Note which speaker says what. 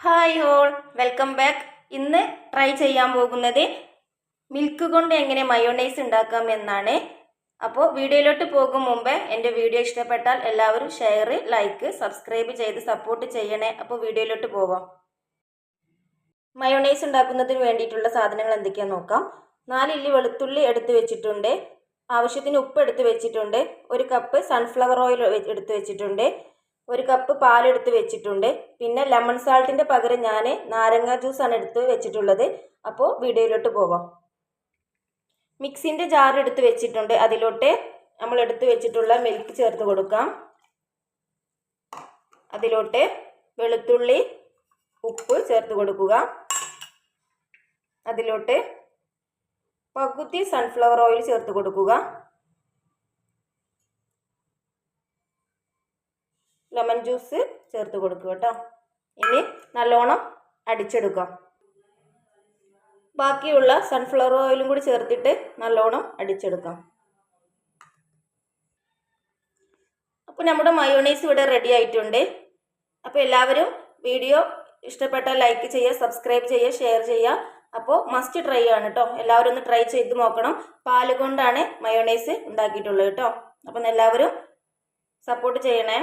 Speaker 1: Hi all, welcome back. ഇന്ന് try ചെയ്യാൻ പോകുന്നത് മിൽക്ക് കൊണ്ട് എങ്ങനെ മയോണൈസ് ഉണ്ടാക്കാം എന്നാണ്. അപ്പോൾ വീഡിയോയിലോട്ട് പോകും മുമ്പേ എൻ്റെ വീഡിയോ ഇഷ്ടപ്പെട്ടാൽ എല്ലാവരും ഷെയർ, ലൈക്ക്, സബ്സ്ക്രൈബ് ചെയ്ത് സപ്പോർട്ട് ചെയ്യണേ. അപ്പോൾ വീഡിയോയിലോട്ട് പോവാം. മയോണൈസ് ഉണ്ടാക്കുന്നതിന് വേണ്ടിയിട്ടുള്ള സാധനങ്ങൾ എന്തൊക്കെയാണെന്ന് നോക്കാം. 4 ഇല്ലി വെളുത്തുള്ളി എടുത്ത് വെച്ചിട്ടുണ്ട്. ആവശ്യത്തിന് ഉപ്പ് എടുത്ത് വെച്ചിട്ടുണ്ട്. 1 കപ്പ് സൺഫ്ലവർ ഓയിൽ എടുത്ത് വെച്ചിട്ടുണ്ട്. 1 കപ്പ് പാലെടുത്ത് വെച്ചിട്ടുണ്ട്. പിന്നെ ലെമൺ സാൾട്ടിൻ്റെ പകരം ഞാൻ നാരങ്ങ ജ്യൂസാണ് എടുത്ത് വെച്ചിട്ടുള്ളത്. അപ്പോൾ വീഡിയോയിലോട്ട് പോവാം. മിക്സിൻ്റെ ജാർ എടുത്ത് വെച്ചിട്ടുണ്ട്. അതിലോട്ട് നമ്മൾ എടുത്ത് വെച്ചിട്ടുള്ള മിൽക്ക് ചേർത്ത് കൊടുക്കാം. അതിലോട്ട് വെളുത്തുള്ളി, ഉപ്പ് ചേർത്ത് കൊടുക്കുക. അതിലോട്ട് പകുതി സൺഫ്ലവർ ഓയിൽ ചേർത്ത് കൊടുക്കുക. ലെമൺ ജ്യൂസ് ചേർത്ത് കൊടുക്കുക കേട്ടോ. ഇനി നല്ലോണം അടിച്ചെടുക്കാം. ബാക്കിയുള്ള സൺഫ്ലവർ ഓയിലും കൂടി ചേർത്തിട്ട് നല്ലോണം അടിച്ചെടുക്കാം. അപ്പോൾ നമ്മുടെ മയോണൈസ് ഇവിടെ റെഡി ആയിട്ടുണ്ട്. അപ്പോൾ എല്ലാവരും വീഡിയോ ഇഷ്ടപ്പെട്ടാൽ ലൈക്ക് ചെയ്യുക, സബ്സ്ക്രൈബ് ചെയ്യുക, ഷെയർ ചെയ്യുക. അപ്പോൾ മസ്റ്റ് ട്രൈ ആണ് കേട്ടോ. എല്ലാവരും ഒന്ന് ട്രൈ ചെയ്ത് നോക്കണം. പാല് കൊണ്ടാണ് മയോണൈസ് ഉണ്ടാക്കിയിട്ടുള്ളത് കേട്ടോ. അപ്പം എല്ലാവരും സപ്പോർട്ട് ചെയ്യണേ.